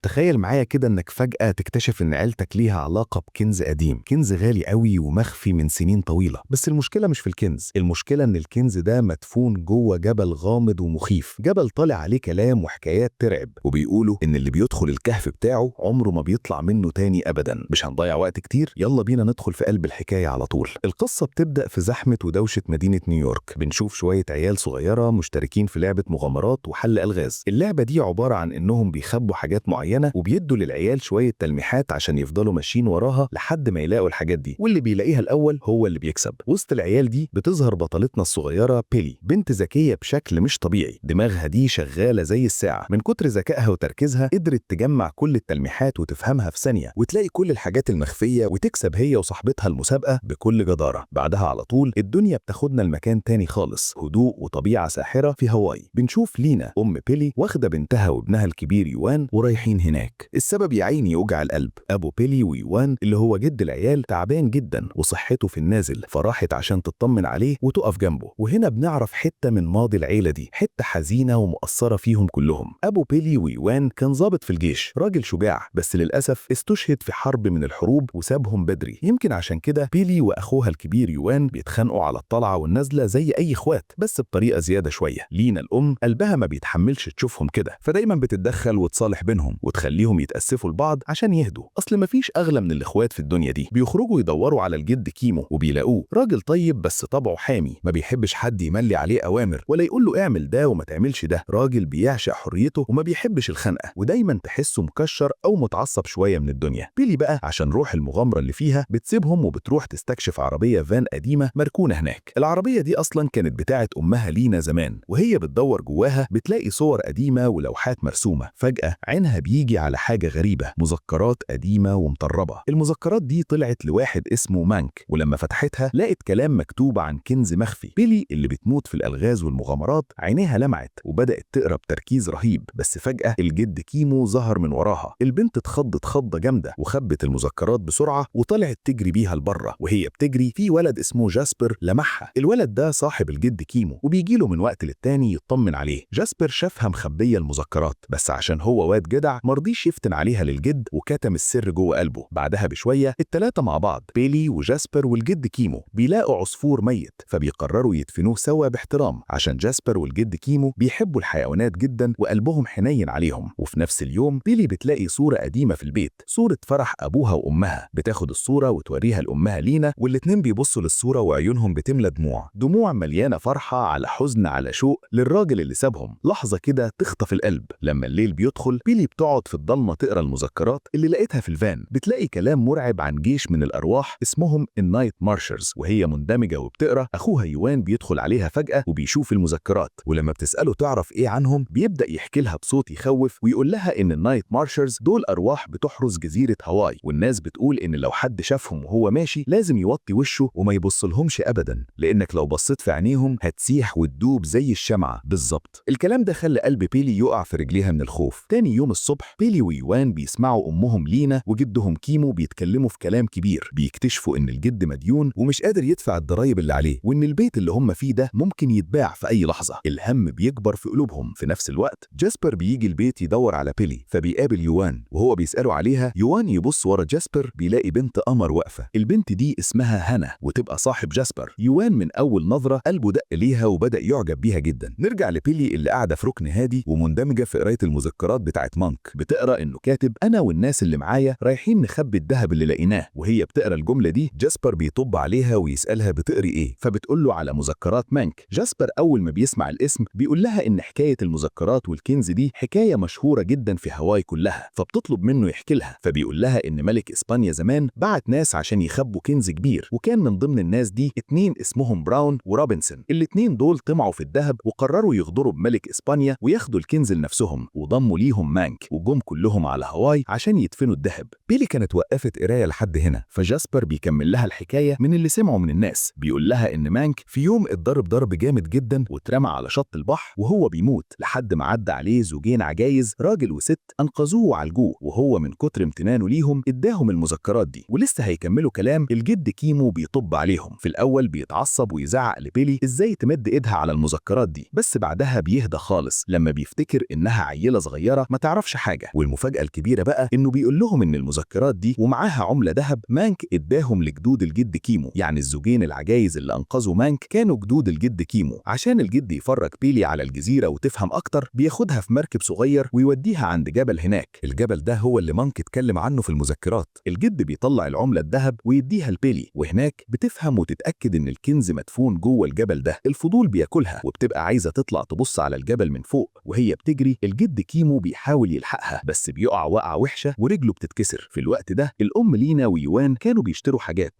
تخيل معايا كده انك فجأة تكتشف ان عيلتك ليها علاقة بكنز قديم، كنز غالي قوي ومخفي من سنين طويلة. بس المشكلة مش في الكنز، المشكلة ان الكنز ده مدفون جوه جبل غامض ومخيف، جبل طالع عليه كلام وحكايات ترعب، وبيقولوا ان اللي بيدخل الكهف بتاعه عمره ما بيطلع منه تاني ابدا. مش هنضيع وقت كتير، يلا بينا ندخل في قلب الحكاية على طول. القصة بتبدأ في زحمة ودوشة مدينة نيويورك. بنشوف شوية عيال صغيرة مشتركين في لعبة مغامرات وحل ألغاز. اللعبة دي عبارة عن انهم بيخبوا حاجات معينة وبيدوا للعيال شوية تلميحات عشان يفضلوا ماشيين وراها لحد ما يلاقوا الحاجات دي، واللي بيلاقيها الأول هو اللي بيكسب. وسط العيال دي بتظهر بطلتنا الصغيرة بيلي، بنت ذكية بشكل مش طبيعي. دماغها دي شغالة زي الساعة، من كتر ذكائها وتركيزها قدرت تجمع كل التلميحات وتفهمها في ثانية، وتلاقي كل الحاجات المخفية وتكسب هي وصاحبتها المسابقة بكل جدارة. بعدها على طول الدنيا بتاخدنا لمكان تاني خالص، هدوء وطبيعة ساحرة في هاواي. بنشوف لينا أم بيلي واخدة بنتها وابنها الكبير يوان ورايحين هناك. السبب يا عيني يوجع القلب، ابو بيلي ويوان اللي هو جد العيال تعبان جدا وصحته في النازل، فراحت عشان تطمن عليه وتقف جنبه. وهنا بنعرف حته من ماضي العيله دي، حته حزينه ومؤثره فيهم كلهم. ابو بيلي ويوان كان ضابط في الجيش، راجل شجاع، بس للاسف استشهد في حرب من الحروب وسابهم بدري. يمكن عشان كده بيلي واخوها الكبير يوان بيتخانقوا على الطلعه والنازله زي اي اخوات، بس بطريقه زياده شويه. لينا الام قلبها ما بيتحملش تشوفهم كده، فدايما بتتدخل وتصالح بينهم وتخليهم يتأسفوا لبعض عشان يهدوا. اصل مفيش اغلى من الاخوات في الدنيا دي. بيخرجوا يدوروا على الجد كيمو وبيلاقوه راجل طيب بس طبعه حامي، ما بيحبش حد يملي عليه اوامر ولا يقول له اعمل ده وما تعملش ده. راجل بيعشق حريته وما بيحبش الخنقه، ودايما تحسه مكشر او متعصب شويه من الدنيا. بيلي بقى عشان روح المغامره اللي فيها بتسيبهم وبتروح تستكشف عربيه فان قديمه مركونه هناك. العربيه دي اصلا كانت بتاعت امها لينا زمان، وهي بتدور جواها بتلاقي صور قديمه ولوحات مرسومه. فجاه عينها بيجي على حاجه غريبه، مذكرات قديمه ومطربه. المذكرات دي طلعت لواحد اسمه مانك، ولما فتحتها لقت كلام مكتوب عن كنز مخفي. بيلي اللي بتموت في الالغاز والمغامرات عينيها لمعت وبدات تقرا بتركيز رهيب. بس فجاه الجد كيمو ظهر من وراها. البنت اتخضت خضه جامده وخبت المذكرات بسرعه وطلعت تجري بيها لبره. وهي بتجري في ولد اسمه جاسبر لمحها. الولد ده صاحب الجد كيمو وبيجي له من وقت للتاني يطمن عليه. جاسبر شافها مخبيه المذكرات، بس عشان هو واد جدع مرضيش يفتن عليها للجد وكتم السر جوه قلبه. بعدها بشويه التلاته مع بعض، بيلي وجاسبر والجد كيمو، بيلاقوا عصفور ميت، فبيقرروا يدفنوه سوا باحترام عشان جاسبر والجد كيمو بيحبوا الحيوانات جدا وقلبهم حنين عليهم. وفي نفس اليوم بيلي بتلاقي صوره قديمه في البيت، صوره فرح ابوها وامها. بتاخد الصوره وتوريها لامها لينا، والاتنين بيبصوا للصوره وعيونهم بتملى دموع، دموع مليانه فرحه على حزن على شوق للراجل اللي سابهم. لحظه كده تخطف القلب. لما الليل بيدخل بيلي بتقعد في الضلمه تقرا المذكرات اللي لقيتها في الفان. بتلاقي كلام مرعب عن جيش من الارواح اسمهم النايت مارشرز، وهي مندمجه وبتقرا. اخوها يوان بيدخل عليها فجاه وبيشوف المذكرات، ولما بتساله تعرف ايه عنهم بيبدا يحكي لها بصوت يخوف ويقول لها ان النايت مارشرز دول ارواح بتحرس جزيره هاواي، والناس بتقول ان لو حد شافهم وهو ماشي لازم يوطي وشه وما يبصلهمش ابدا، لانك لو بصيت في عينيهم هتسيح وتدوب زي الشمعه بالظبط. الكلام ده خلى قلب بيلي يقع في رجليها من الخوف. تاني يوم الصبح بيلي ويوان بيسمعوا امهم لينا وجدهم كيمو بيتكلموا في كلام كبير. بيكتشفوا ان الجد مديون ومش قادر يدفع الضرايب اللي عليه، وان البيت اللي هم فيه ده ممكن يتباع في اي لحظه. الهم بيكبر في قلوبهم. في نفس الوقت جاسبر بيجي البيت يدور على بيلي، فبيقابل يوان وهو بيساله عليها. يوان يبص ورا جاسبر بيلاقي بنت قمر واقفه. البنت دي اسمها هانا وتبقى صاحب جاسبر. يوان من اول نظره قلبه دق ليها وبدا يعجب بيها جدا. نرجع لبيلي اللي قاعده في ركن هادي ومندمجه في قرايه المذكرات بتاعت مانك. بتقرا انه كاتب انا والناس اللي معايا رايحين نخبي الذهب اللي لقيناه. وهي بتقرا الجمله دي جاسبر بيطب عليها ويسالها بتقري ايه، فبتقول له على مذكرات مانك. جاسبر اول ما بيسمع الاسم بيقول لها ان حكايه المذكرات والكنز دي حكايه مشهوره جدا في هاواي كلها، فبتطلب منه يحكي لها. فبيقول لها ان ملك اسبانيا زمان بعت ناس عشان يخبوا كنز كبير، وكان من ضمن الناس دي اتنين اسمهم براون وروبنسون. الاتنين دول طمعوا في الذهب وقرروا يغدروا بملك اسبانيا وياخدوا الكنز لنفسهم، وضموا ليهم مانك وجم كلهم على هاواي عشان يدفنوا الذهب. بيلي كانت وقفت قرايه لحد هنا، فجاسبر بيكمل لها الحكايه من اللي سمعوا من الناس. بيقول لها ان مانك في يوم اتضرب ضرب جامد جدا واترمى على شط البحر وهو بيموت، لحد ما عدى عليه زوجين عجايز راجل وست انقذوه وعالجوه، وهو من كتر امتنانه ليهم اداهم المذكرات دي. ولسه هيكملوا كلام الجد كيمو بيطب عليهم. في الاول بيتعصب ويزعق لبيلي ازاي تمد ايدها على المذكرات دي، بس بعدها بيهدى خالص لما بيفتكر انها عيله صغيره ما تعرفش حاجه حاجة. والمفاجأة الكبيرة بقى إنه بيقول لهم إن المذكرات دي ومعاها عملة ذهب مانك إداهم لجدود الجد كيمو، يعني الزوجين العجايز اللي أنقذوا مانك كانوا جدود الجد كيمو. عشان الجد يفرج بيلي على الجزيرة وتفهم أكتر بياخدها في مركب صغير ويوديها عند جبل هناك. الجبل ده هو اللي مانك اتكلم عنه في المذكرات. الجد بيطلع العملة الذهب ويديها لبيلي، وهناك بتفهم وتتأكد إن الكنز مدفون جوه الجبل ده. الفضول بياكلها وبتبقى عايزة تطلع تبص على الجبل من فوق، وهي بتجري الجد كيمو بيحاول يلحقها بس بيقع وقعة وحشة ورجله بتتكسر. في الوقت ده الأم لينا ويوان كانوا بيشتروا حاجات،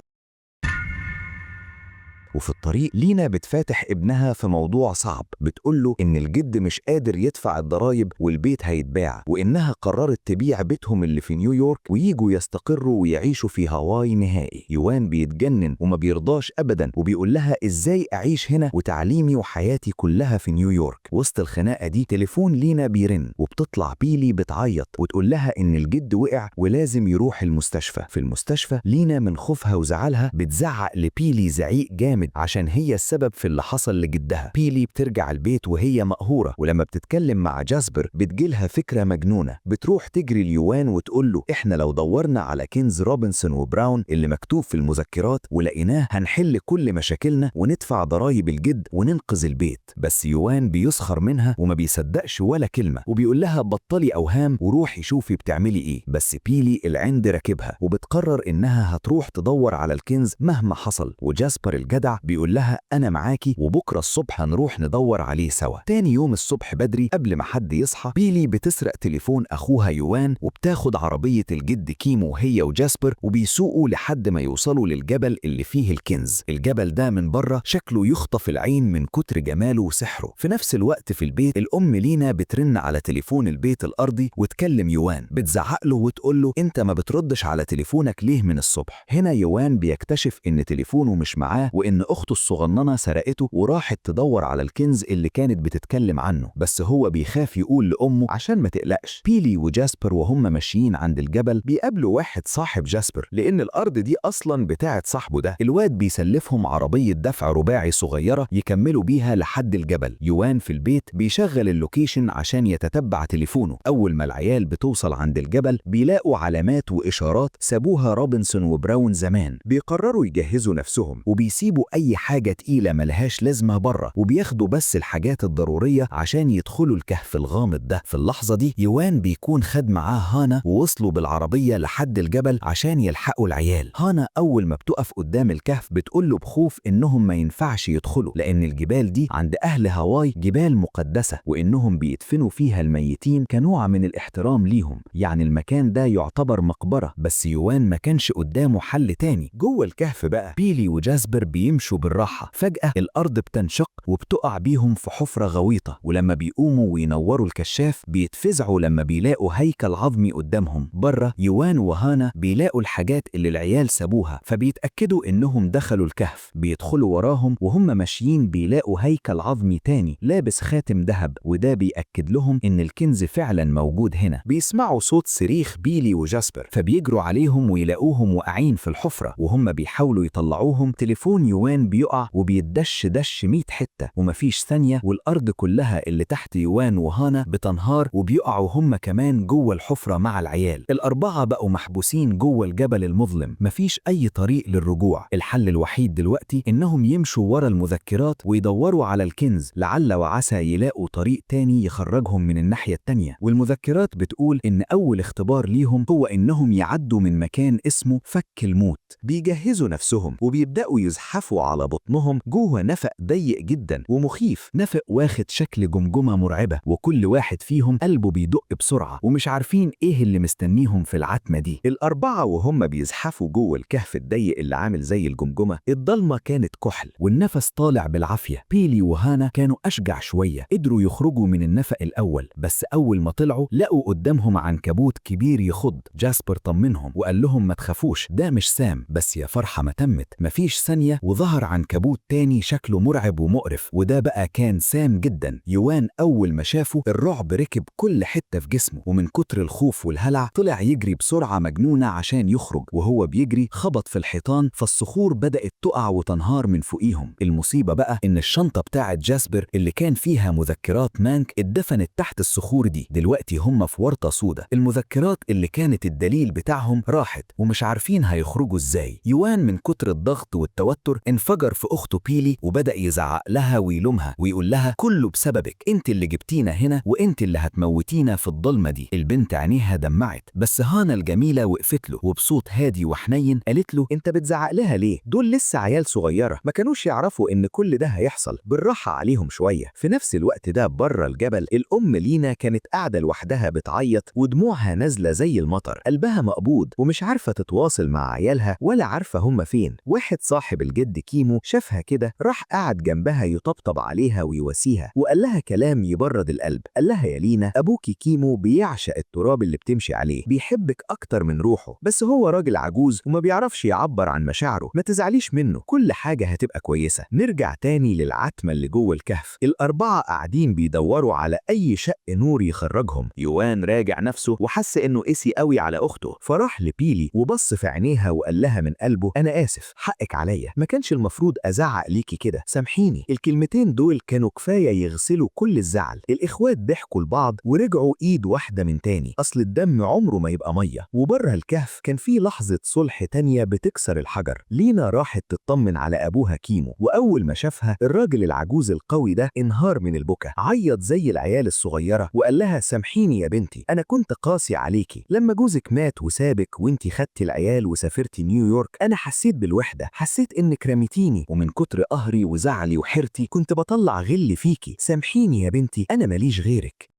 وفي الطريق لينا بتفاتح ابنها في موضوع صعب. بتقوله إن الجد مش قادر يدفع الضرايب والبيت هيتباع، وإنها قررت تبيع بيتهم اللي في نيويورك وييجوا يستقروا ويعيشوا في هاواي نهائي. يوان بيتجنن وما بيرضاش أبدا، وبيقول لها إزاي أعيش هنا وتعليمي وحياتي كلها في نيويورك. وسط الخناقة دي تليفون لينا بيرن وبتطلع بيلي بتعيط وتقول لها إن الجد وقع ولازم يروح المستشفى. في المستشفى لينا من خوفها وزعلها بتزعق لبيلي زعيق جامد عشان هي السبب في اللي حصل لجدها. بيلي بترجع البيت وهي مقهورة، ولما بتتكلم مع جاسبر بتجيلها فكرة مجنونة. بتروح تجري ليوان وتقوله إحنا لو دورنا على كنز روبنسون وبراون اللي مكتوب في المذكرات ولقيناه هنحل كل مشاكلنا وندفع ضرايب الجد وننقذ البيت. بس يوان بيسخر منها وما بيصدقش ولا كلمة، وبيقول لها بطلي أوهام وروحي شوفي بتعملي إيه. بس بيلي العند راكبها وبتقرر إنها هتروح تدور على الكنز مهما حصل. وجاسبر الجدع بيقول لها أنا معاكي وبكرة الصبح هنروح ندور عليه سوا. تاني يوم الصبح بدري قبل ما حد يصحى بيلي بتسرق تليفون أخوها يوان وبتاخد عربية الجد كيمو هي وجاسبر وبيسوقوا لحد ما يوصلوا للجبل اللي فيه الكنز. الجبل ده من بره شكله يخطف العين من كتر جماله وسحره. في نفس الوقت في البيت الأم لينا بترن على تليفون البيت الأرضي وتكلم يوان، بتزعق له وتقول له أنت ما بتردش على تليفونك ليه من الصبح. هنا يوان بيكتشف إن تليفونه مش معاه وإن أخته الصغننة سرقته وراحت تدور على الكنز اللي كانت بتتكلم عنه، بس هو بيخاف يقول لأمه عشان ما تقلقش. بيلي وجاسبر وهم ماشيين عند الجبل بيقابلوا واحد صاحب جاسبر، لأن الأرض دي أصلاً بتاعت صاحبه ده. الواد بيسلفهم عربية دفع رباعي صغيرة يكملوا بيها لحد الجبل. يوان في البيت بيشغل اللوكيشن عشان يتتبع تليفونه. أول ما العيال بتوصل عند الجبل بيلاقوا علامات وإشارات سابوها روبنسون وبراون زمان. بيقرروا يجهزوا نفسهم وبيسيبوا أي حاجة تقيلة ملهاش لازمة بره، وبياخدوا بس الحاجات الضرورية عشان يدخلوا الكهف الغامض ده. في اللحظة دي يوان بيكون خد معاه هانا ووصلوا بالعربية لحد الجبل عشان يلحقوا العيال. هانا أول ما بتقف قدام الكهف بتقوله بخوف إنهم ما ينفعش يدخلوا، لأن الجبال دي عند أهل هاواي جبال مقدسة وإنهم بيدفنوا فيها الميتين كنوع من الاحترام ليهم، يعني المكان ده يعتبر مقبرة. بس يوان ما كانش قدامه حل تاني. جوه الكهف بقى بيلي وجاسبر بيمشوا بالراحة. فجأة الأرض بتنشق وبتقع بيهم في حفرة غويطة، ولما بيقوموا وينوروا الكشاف بيتفزعوا لما بيلاقوا هيكل عظمي قدامهم. بره يوان وهانا بيلاقوا الحاجات اللي العيال سابوها، فبيتأكدوا إنهم دخلوا الكهف. بيدخلوا وراهم وهم ماشيين بيلاقوا هيكل عظمي تاني لابس خاتم ذهب، وده بيأكد لهم إن الكنز فعلا موجود هنا. بيسمعوا صوت صريخ بيلي وجاسبر فبيجروا عليهم ويلاقوهم واقعين في الحفرة، وهم بيحاولوا يطلعوهم تليفون يوان بيقع وبيدش 100 حتة، ومفيش ثانية والأرض كلها اللي تحت يوان وهانا بتنهار وبيقعوا هم كمان جوه الحفرة مع العيال. الأربعة بقوا محبوسين جوه الجبل المظلم، مفيش أي طريق للرجوع. الحل الوحيد دلوقتي إنهم يمشوا ورا المذكرات ويدوروا على الكنز، لعل وعسى يلاقوا طريق تاني يخرجهم من الناحية التانية. والمذكرات بتقول إن أول اختبار ليهم هو إنهم يعدوا من مكان اسمه فك الموت. بيجهزوا نفسهم وبيبدأوا يزحفوا على بطنهم جوه نفق ضيق جدا ومخيف، نفق واخد شكل جمجمة مرعبة، وكل واحد فيهم قلبه بيدق بسرعة ومش عارفين ايه اللي مستنيهم في العتمة دي. الأربعة وهم بيزحفوا جوه الكهف الضيق اللي عامل زي الجمجمة، الضلمة كانت كحل والنفس طالع بالعافية. بيلي وهانا كانوا أشجع شوية، قدروا يخرجوا من النفق الأول، بس أول ما طلعوا لقوا قدامهم عنكبوت كبير يخض. جاسبر طمنهم وقال لهم ما تخافوش، ده مش سام. بس يا فرحة ما تمت، مفيش ثانية وظهر ظهر عنكبوت تاني شكله مرعب ومقرف، وده بقى كان سام جدا. يوان أول ما شافه الرعب ركب كل حتة في جسمه، ومن كتر الخوف والهلع طلع يجري بسرعة مجنونة عشان يخرج. وهو بيجري خبط في الحيطان، فالصخور بدأت تقع وتنهار من فوقيهم. المصيبة بقى إن الشنطة بتاعت جاسبر اللي كان فيها مذكرات مانك اتدفنت تحت الصخور دي. دلوقتي هم في ورطة سودة، المذكرات اللي كانت الدليل بتاعهم راحت ومش عارفين هيخرجوا ازاي. يوان من كتر الضغط والتوتر انفجر في أخته بيلي، وبدأ يزعق لها ويلومها ويقول لها كله بسببك، انت اللي جبتينا هنا وانت اللي هتموتينا في الضلمة دي. البنت عينيها دمعت، بس هانا الجميلة وقفت له وبصوت هادي وحنين قالت له انت بتزعق لها ليه؟ دول لسه عيال صغيرة، ما كانوش يعرفوا ان كل ده هيحصل، بالراحة عليهم شوية. في نفس الوقت ده بره الجبل الأم لينا كانت قاعدة لوحدها بتعيط ودموعها نازلة زي المطر، قلبها مقبوض ومش عارفة تتواصل مع عيالها ولا عارفة هم فين. واحد صاحب الجد كيمو شافها كده، راح قعد جنبها يطبطب عليها ويواسيها وقال لها كلام يبرد القلب. قال لها يا لينا أبوكي كيمو بيعشق التراب اللي بتمشي عليه، بيحبك أكتر من روحه، بس هو راجل عجوز وما بيعرفش يعبر عن مشاعره. ما تزعليش منه، كل حاجة هتبقى كويسة. نرجع تاني للعتمة اللي جوه الكهف. الأربعة قاعدين بيدوروا على أي شق نور يخرجهم. يوان راجع نفسه وحس إنه قسي قوي على أخته، فراح لبيلي وبص في عينيها وقال لها من قلبه أنا آسف، حقك عليا، ما كانش المفروض أزعق ليكي كده، سامحيني. الكلمتين دول كانوا كفاية يغسلوا كل الزعل. الإخوات ضحكوا لبعض ورجعوا إيد واحدة من تاني، أصل الدم عمره ما يبقى مية. وبره الكهف كان في لحظة صلح تانية بتكسر الحجر. لينا راحت تطمن على أبوها كيمو، وأول ما شافها الراجل العجوز القوي ده انهار من البكا، عيط زي العيال الصغيرة وقال لها سامحيني يا بنتي، أنا كنت قاسي عليكي لما جوزك مات وسابك وانتي خدتي العيال وسافرتي نيويورك. أنا حسيت بالوحدة، حسيت إنك رميتيني، ومن كتر قهري وزعلي وحيرتي كنت بطلع غل فيكي. سامحيني يا بنتي، أنا ماليش غيرك.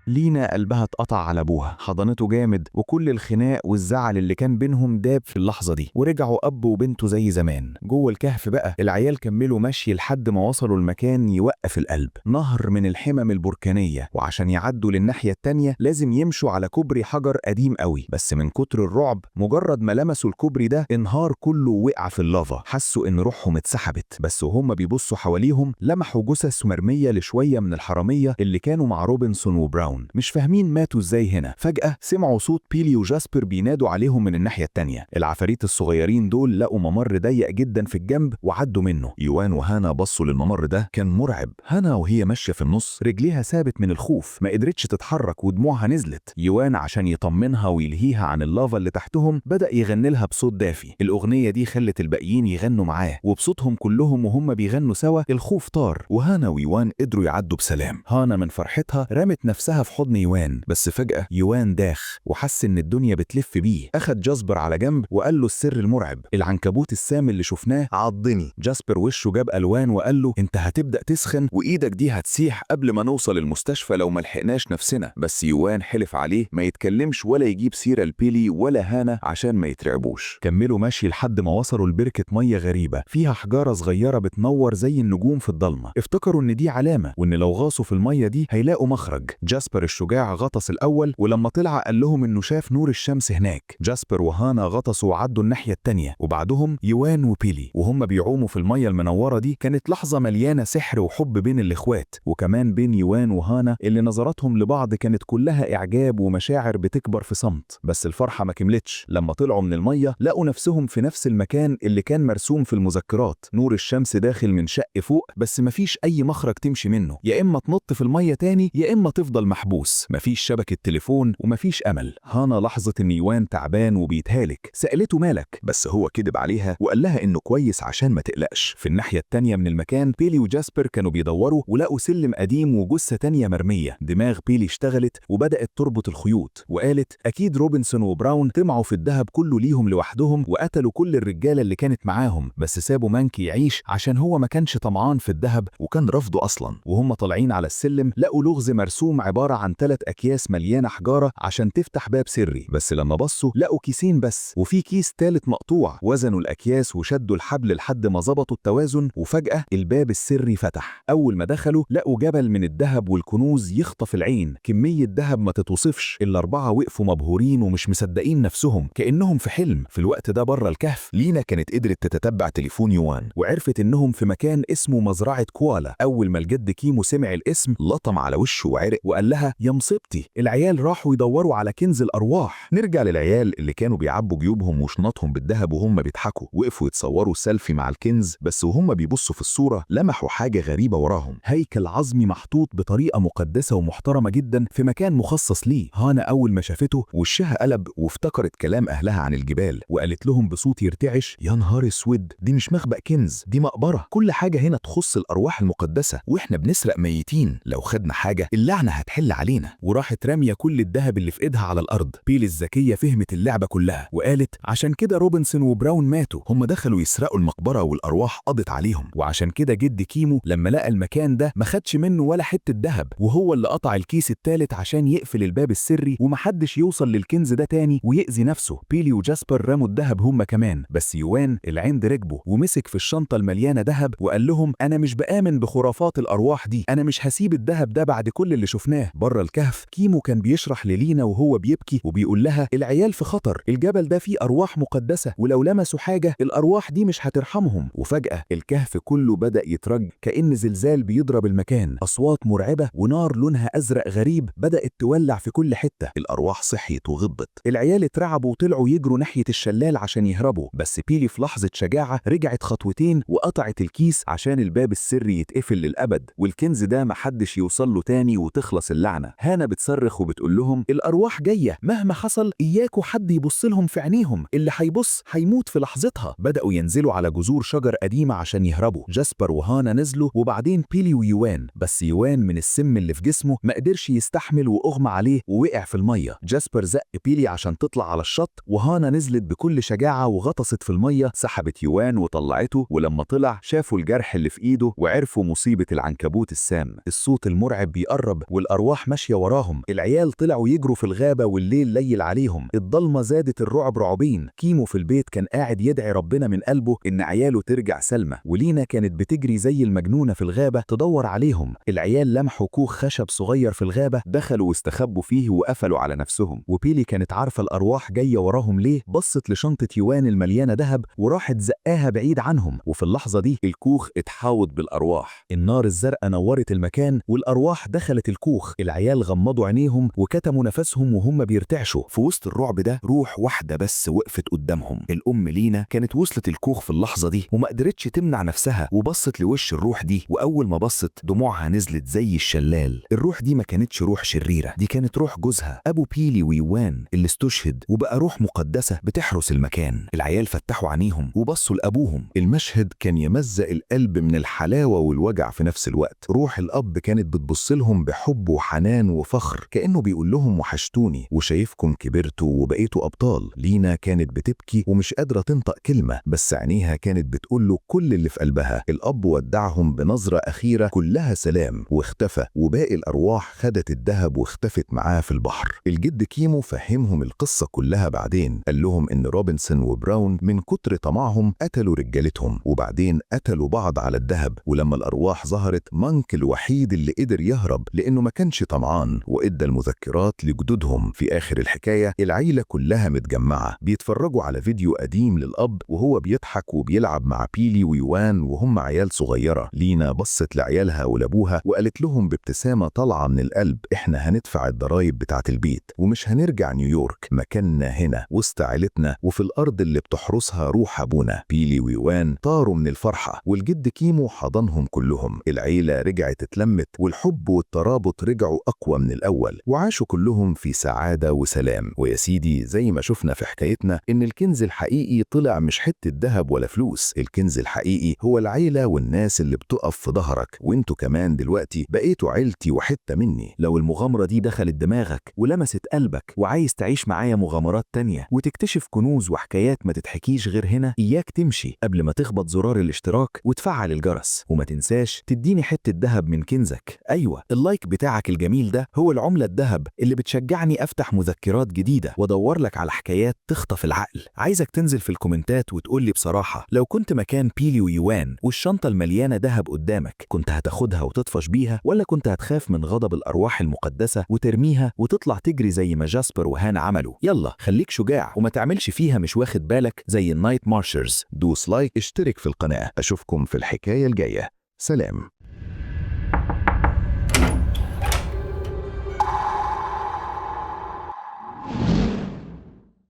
لينا قلبها اتقطع على ابوها، حضنته جامد، وكل الخناق والزعل اللي كان بينهم داب في اللحظه دي، ورجعوا اب وبنته زي زمان. جوه الكهف بقى العيال كملوا مشي لحد ما وصلوا المكان يوقف القلب، نهر من الحمم البركانيه، وعشان يعدوا للناحيه التانيه لازم يمشوا على كوبري حجر قديم قوي. بس من كتر الرعب مجرد ما لمسوا الكوبري ده انهار كله ووقع في اللافا، حسوا ان روحهم اتسحبت. بس وهم بيبصوا حواليهم لمحوا جثث مرميه لشويه من الحراميه اللي كانوا مع روبنسون وبراون، مش فاهمين ماتوا ازاي هنا. فجأة سمعوا صوت بيلي وجاسبر بينادوا عليهم من الناحية التانية. العفاريت الصغيرين دول لقوا ممر ضيق جدا في الجنب وعدوا منه. يوان وهانا بصوا للممر ده، كان مرعب. هانا وهي ماشية في النص رجليها ثابت من الخوف، ما قدرتش تتحرك ودموعها نزلت. يوان عشان يطمنها ويلهيها عن اللافا اللي تحتهم بدأ يغني لها بصوت دافي. الأغنية دي خلت الباقيين يغنوا معاه، وبصوتهم كلهم وهم بيغنوا سوا الخوف طار، وهانا ويوان قدروا يعدوا بسلام. هانا من فرحتها رمت نفسها في حضن يوان، بس فجأة يوان داخ وحس ان الدنيا بتلف بيه. اخد جاسبر على جنب وقال له السر المرعب، العنكبوت السام اللي شفناه عضني. جاسبر وشه جاب الوان وقال له انت هتبدأ تسخن وايدك دي هتسيح قبل ما نوصل المستشفى لو ما لحقناش نفسنا. بس يوان حلف عليه ما يتكلمش ولا يجيب سيرة لبيلي ولا هانا عشان ما يترعبوش. كملوا ماشي لحد ما وصلوا لبركة مية غريبة فيها حجارة صغيرة بتنور زي النجوم في الضلمة. افتكروا ان دي علامة وان لو غاصوا في المية دي هيلاقوا مخرج. جاسبر الشجاع غطس الأول، ولما طلع قال لهم إنه شاف نور الشمس هناك. جاسبر وهانا غطسوا وعدوا الناحية التانية، وبعدهم يوان وبيلي. وهم بيعوموا في المية المنورة دي كانت لحظة مليانة سحر وحب بين الإخوات، وكمان بين يوان وهانا اللي نظراتهم لبعض كانت كلها إعجاب ومشاعر بتكبر في صمت. بس الفرحة ما كملتش، لما طلعوا من المية لقوا نفسهم في نفس المكان اللي كان مرسوم في المذكرات. نور الشمس داخل من شق فوق، بس مفيش أي مخرج تمشي منه، يا إما تنط في المية تاني يا إما تفضل محبوس. مفيش شبكة تليفون ومفيش أمل. هانا لاحظت إن يوان تعبان وبيتهالك، سألته مالك، بس هو كدب عليها وقال لها إنه كويس عشان ما تقلقش. في الناحية التانية من المكان بيلي وجاسبر كانوا بيدوروا ولقوا سلم قديم وجثة تانية مرمية. دماغ بيلي اشتغلت وبدأت تربط الخيوط، وقالت أكيد روبنسون وبراون طمعوا في الذهب كله ليهم لوحدهم وقتلوا كل الرجالة اللي كانت معاهم، بس سابوا مانكي يعيش عشان هو ما كانش طمعان في الذهب وكان رفضه أصلا. وهم طالعين على السلم لقوا لغز مرسوم عبارة عبارة عن 3 أكياس مليانة حجارة عشان تفتح باب سري، بس لما بصوا لقوا كيسين بس، وفي كيس تالت مقطوع. وزنوا الأكياس وشدوا الحبل لحد ما ظبطوا التوازن، وفجأة الباب السري فتح. أول ما دخلوا لقوا جبل من الذهب والكنوز يخطف العين، كمية ذهب ما تتوصفش. الأربعة وقفوا مبهورين ومش مصدقين نفسهم، كأنهم في حلم. في الوقت ده بره الكهف لينا كانت قدرت تتتبع تليفون يوان، وعرفت إنهم في مكان اسمه مزرعة كوالا. أول ما الجد كيمو سمع الاسم لطم على وشه وعرق، وقال لها يا مصيبتي، العيال راحوا يدوروا على كنز الأرواح. نرجع للعيال اللي كانوا بيعبوا جيوبهم وشنطهم بالذهب وهم بيضحكوا، وقفوا يتصوروا سيلفي مع الكنز، بس وهم بيبصوا في الصورة لمحوا حاجة غريبة وراهم. هيكل عظمي محطوط بطريقة مقدسة ومحترمة جدا في مكان مخصص ليه. هانا أول ما شافته وشها قلب وافتكرت كلام أهلها عن الجبال، وقالت لهم بصوت يرتعش يا نهار اسود، دي مش مخبأ كنز، دي مقبرة. كل حاجة هنا تخص الأرواح المقدسة، واحنا بنسرق ميتين، لو خدنا حاجة اللعنة هتحل علينا. وراحت رامية كل الذهب اللي في ايدها على الأرض. بيلي الذكية فهمت اللعبة كلها وقالت عشان كده روبنسون وبراون ماتوا، هم دخلوا يسرقوا المقبرة والأرواح قضت عليهم، وعشان كده جد كيمو لما لقى المكان ده ما خدش منه ولا حتة ذهب، وهو اللي قطع الكيس التالت عشان يقفل الباب السري ومحدش يوصل للكنز ده تاني ويأذي نفسه. بيلي وجاسبر رموا الذهب هم كمان، بس يوان العند ركبه ومسك في الشنطة المليانة ذهب وقال لهم أنا مش بآمن بخرافات الأرواح دي، أنا مش هسيب الذهب ده بعد كل اللي شفناه. بره الكهف كيمو كان بيشرح للينا وهو بيبكي وبيقول لها العيال في خطر، الجبل ده فيه أرواح مقدسة، ولو لمسوا حاجة الأرواح دي مش هترحمهم. وفجأة الكهف كله بدأ يترج كأن زلزال بيضرب المكان، أصوات مرعبة ونار لونها أزرق غريب بدأت تولع في كل حتة. الأرواح صحيت وغضبت، العيال اترعبوا وطلعوا يجروا ناحية الشلال عشان يهربوا، بس بيلي في لحظة شجاعة رجعت خطوتين وقطعت الكيس عشان الباب السري يتقفل للأبد، والكنز ده محدش يوصل له تاني وتخلص اللعنة. هانا بتصرخ وبتقول لهم الأرواح جاية، مهما حصل إياكوا حد يبص لهم في عينيهم، اللي هيبص هيموت في لحظتها. بدأوا ينزلوا على جذور شجر قديمة عشان يهربوا. جاسبر وهانا نزلوا وبعدين بيلي ويوان، بس يوان من السم اللي في جسمه ما قدرش يستحمل وأغمى عليه ووقع في المية. جاسبر زق بيلي عشان تطلع على الشط، وهانا نزلت بكل شجاعة وغطست في المية، سحبت يوان وطلعته، ولما طلع شافوا الجرح اللي في ايده وعرفوا مصيبة العنكبوت السام. الصوت المرعب بيقرب والأرواح ماشية وراهم. العيال طلعوا يجروا في الغابة والليل ليل عليهم، الضلمة زادت الرعب رعبين. كيمو في البيت كان قاعد يدعي ربنا من قلبه إن عياله ترجع سلمة، ولينا كانت بتجري زي المجنونة في الغابة تدور عليهم. العيال لمحوا كوخ خشب صغير في الغابة، دخلوا واستخبوا فيه وقفلوا على نفسهم. وبيلي كانت عارفة الأرواح جاية وراهم ليه، بصت لشنطة يوان المليانة ذهب وراحت زقاها بعيد عنهم، وفي اللحظة دي الكوخ اتحاوط بالأرواح. النار الزرقاء نورت المكان والأرواح دخلت الكوخ. العيال غمضوا عينيهم وكتموا نفسهم وهم بيرتعشوا. في وسط الرعب ده روح واحدة بس وقفت قدامهم. الأم لينا كانت وصلت الكوخ في اللحظة دي وما قدرتش تمنع نفسها، وبصت لوش الروح دي، وأول ما بصت دموعها نزلت زي الشلال. الروح دي ما كانتش روح شريرة، دي كانت روح جوزها أبو بيلي ويوان اللي استشهد وبقى روح مقدسة بتحرس المكان. العيال فتحوا عينيهم وبصوا لأبوهم. المشهد كان يمزق القلب من الحلاوة والوجع في نفس الوقت. روح الأب كانت بتبص لهم بحب وحنان وفخر، كأنه بيقول لهم وحشتوني وشايفكم كبرتوا وبقيتوا أبطال. لينا كانت بتبكي ومش قادرة تنطق كلمة، بس عينيها كانت بتقول له كل اللي في قلبها. الأب ودعهم بنظرة أخيرة كلها سلام واختفى، وباقي الأرواح خدت الذهب واختفت معاه في البحر. الجد كيمو فهمهم القصة كلها بعدين، قال لهم إن روبنسون وبراون من كتر طمعهم قتلوا رجالتهم وبعدين قتلوا بعض على الذهب، ولما الأرواح ظهرت مانك الوحيد اللي قدر يهرب لأنه ما كانش طمعان، وإدى المذكرات لجدودهم. في آخر الحكاية العيلة كلها متجمعة بيتفرجوا على فيديو قديم للأب وهو بيضحك وبيلعب مع بيلي ويوان وهم عيال صغيرة. لينا بصت لعيالها ولابوها وقالت لهم بابتسامة طالعة من القلب إحنا هندفع الضرايب بتاعت البيت ومش هنرجع نيويورك، مكاننا هنا وسط عيلتنا وفي الأرض اللي بتحرسها روح أبونا. بيلي ويوان طاروا من الفرحة والجد كيمو حضنهم كلهم. العيلة رجعت اتلمت والحب والترابط رجعوا أقوى من الأول، وعاشوا كلهم في سعادة وسلام. ويا سيدي زي ما شفنا في حكايتنا إن الكنز الحقيقي طلع مش حتة ذهب ولا فلوس، الكنز الحقيقي هو العيلة والناس اللي بتقف في ظهرك، وانتوا كمان دلوقتي بقيتوا عيلتي وحتة مني. لو المغامرة دي دخلت دماغك ولمست قلبك وعايز تعيش معايا مغامرات تانية وتكتشف كنوز وحكايات ما تتحكيش غير هنا، إياك تمشي قبل ما تخبط زرار الاشتراك وتفعل الجرس، وما تنساش تديني حتة ذهب من كنزك. أيوة اللايك بتاعك الجميل ده هو العملة الذهب اللي بتشجعني أفتح مذكرات جديدة وأدور لك على حكايات تخطف العقل. عايزك تنزل في الكومنتات وتقول لي بصراحة، لو كنت مكان بيلي ويوان والشنطة المليانة ذهب قدامك، كنت هتاخدها وتطفش بيها، ولا كنت هتخاف من غضب الأرواح المقدسة وترميها وتطلع تجري زي ما جاسبر وهان عملوا؟ يلا خليك شجاع وما تعملش فيها مش واخد بالك زي النايت مارشرز. دوس لايك، اشترك في القناة. أشوفكم في الحكاية الجاية. سلام.